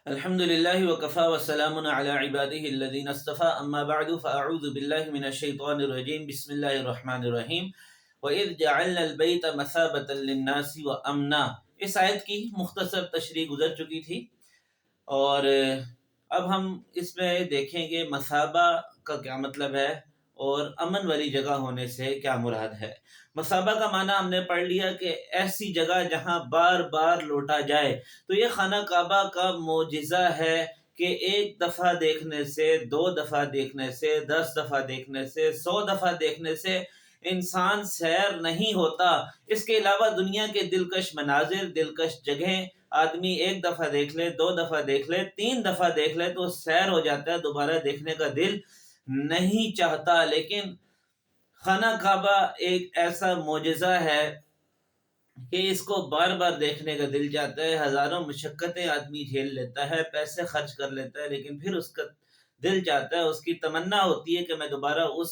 الحمد للہ وکفا وسلام علی عباده الذین اصطفى اما بعد فاعوذ باللہ من الشیطان الرجیم بسم اللہ الرحمن الرحیم وَإِذْ جَعَلْنَا الْبَيْتَ مَثَابَةً لِلنَّاسِ وَأَمْنًا۔ اس آیت کی مختصر تشریح گزر چکی تھی، اور اب ہم اس میں دیکھیں گے مثابہ کا کیا مطلب ہے اور امن والی جگہ ہونے سے کیا مراد ہے۔ مثابہ کا معنی ہم نے پڑھ لیا کہ ایسی جگہ جہاں بار بار لوٹا جائے، تو یہ خانہ کعبہ کا معجزہ ہے کہ ایک دفعہ دیکھنے سے، 2 دفعہ دیکھنے سے، 10 دفعہ دیکھنے سے، 100 دفعہ دیکھنے سے انسان سیر نہیں ہوتا۔ اس کے علاوہ دنیا کے دلکش مناظر، دلکش جگہیں آدمی 1 دفعہ دیکھ لے، 2 دفعہ دیکھ لے، 3 دفعہ دیکھ لے تو سیر ہو جاتا ہے، دوبارہ دیکھنے کا دل نہیں چاہتا۔ لیکن خانہ کعبہ ایک ایسا معجزہ ہے کہ اس کو بار بار دیکھنے کا دل چاہتا ہے، ہزاروں مشقتیں آدمی جھیل لیتا ہے، پیسے خرچ کر لیتا ہے، لیکن پھر اس کا دل چاہتا ہے، اس کی تمنا ہوتی ہے کہ میں دوبارہ اس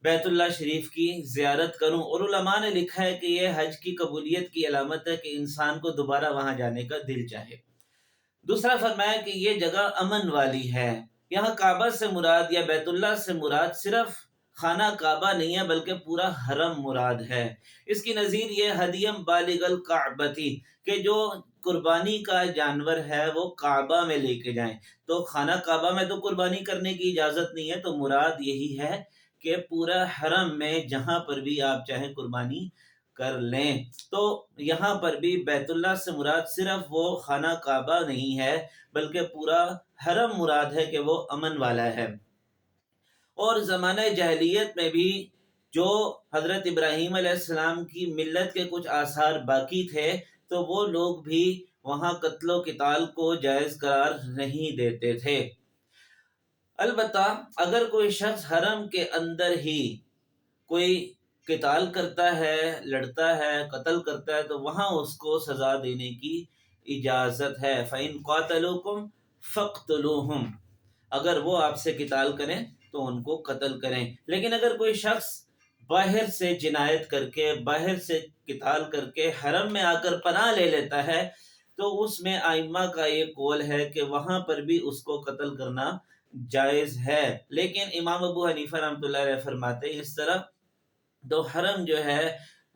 بیت اللہ شریف کی زیارت کروں۔ اور علماء نے لکھا ہے کہ یہ حج کی قبولیت کی علامت ہے کہ انسان کو دوبارہ وہاں جانے کا دل چاہے۔ دوسرا فرمایا کہ یہ جگہ امن والی ہے۔ یہاں کعبہ سے مراد یا بیت اللہ سے مراد صرف خانہ کعبہ نہیں ہے بلکہ پورا حرم مراد ہے۔ اس کی نظیر یہ ہدیم بالغ الکعبتی کہ جو قربانی کا جانور ہے وہ کعبہ میں لے کے جائیں۔ تو خانہ کعبہ میں تو قربانی کرنے کی اجازت نہیں ہے، تو مراد یہی ہے کہ پورا حرم میں جہاں پر بھی آپ چاہیں قربانی کر لیں۔ تو یہاں پر بھی بیت اللہ سے مراد صرف وہ خانہ کعبہ نہیں ہے بلکہ پورا حرم مراد ہے کہ وہ امن والا ہے۔ اور زمانہ جاہلیت میں بھی جو حضرت ابراہیم علیہ السلام کی ملت کے کچھ آثار باقی تھے، تو وہ لوگ بھی وہاں قتل و قتال کو جائز قرار نہیں دیتے تھے۔ البتہ اگر کوئی شخص حرم کے اندر ہی کوئی قتال کرتا ہے، لڑتا ہے، قتل کرتا ہے، تو وہاں اس کو سزا دینے کی اجازت ہے۔ فَإِن قَاتَلُوكُمْ فَاقْتُلُوهُمْ۔ اگر وہ آپ سے قتال کریں تو ان کو قتل کریں۔ لیکن اگر کوئی شخص باہر سے جنایت کر کے، باہر سے قتال کر کے حرم میں آ کر پناہ لے لیتا ہے، تو اس میں ائمہ کا یہ قول ہے کہ وہاں پر بھی اس کو قتل کرنا جائز ہے۔ لیکن امام ابو حنیفہ رحمۃ اللہ علیہ فرماتے ہیں اس طرح تو حرم جو ہے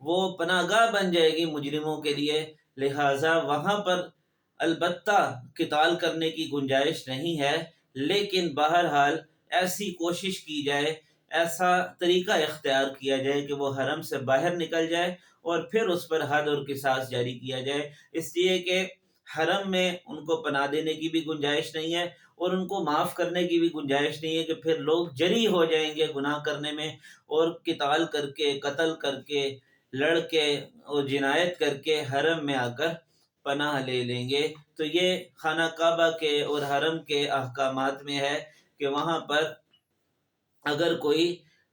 وہ پناہ گاہ بن جائے گی مجرموں کے لیے، لہٰذا وہاں پر البتہ قتال کرنے کی گنجائش نہیں ہے، لیکن بہرحال ایسی کوشش کی جائے، ایسا طریقہ اختیار کیا جائے کہ وہ حرم سے باہر نکل جائے اور پھر اس پر حد اور قصاص جاری کیا جائے، اس لیے کہ حرم میں ان کو پناہ دینے کی بھی گنجائش نہیں ہے اور ان کو معاف کرنے کی بھی گنجائش نہیں ہے کہ پھر لوگ جری ہو جائیں گے گناہ کرنے میں اور قتال کر کے، قتل کر کے، لڑ کے اور جنایت کر کے حرم میں آ کر پناہ لے لیں گے۔ تو یہ خانہ کعبہ کے اور حرم کے احکامات میں ہے کہ وہاں پر اگر کوئی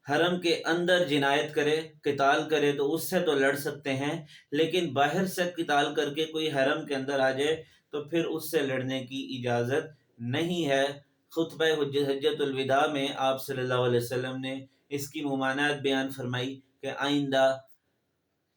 حرم کے اندر جنایت کرے، قتال کرے، تو اس سے تو لڑ سکتے ہیں، لیکن باہر سے قتال کر کے کوئی حرم کے اندر آ جائے تو پھر اس سے لڑنے کی اجازت نہیں ہے۔ خطبہ حجۃ الوداع میں آپ صلی اللہ علیہ وسلم نے اس کی ممانعت بیان فرمائی کہ آئندہ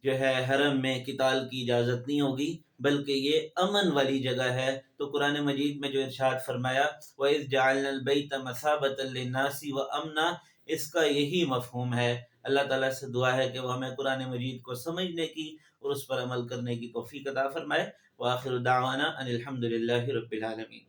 جو ہے حرم میں قتال کی اجازت نہیں ہوگی بلکہ یہ امن والی جگہ ہے۔ تو قرآن مجید میں جو ارشاد فرمایا وَإِذْ جَعَلْنَا الْبَيْتَ مَثَابَةً لِلنَّاسِ وَأَمْنًا، اس کا یہی مفہوم ہے۔ اللہ تعالیٰ سے دعا ہے کہ وہ ہمیں قرآن مجید کو سمجھنے کی اور اس پر عمل کرنے کی توفیق عطا فرمائے۔ وآخر دعوانا ان الحمد للہ رب العالمین۔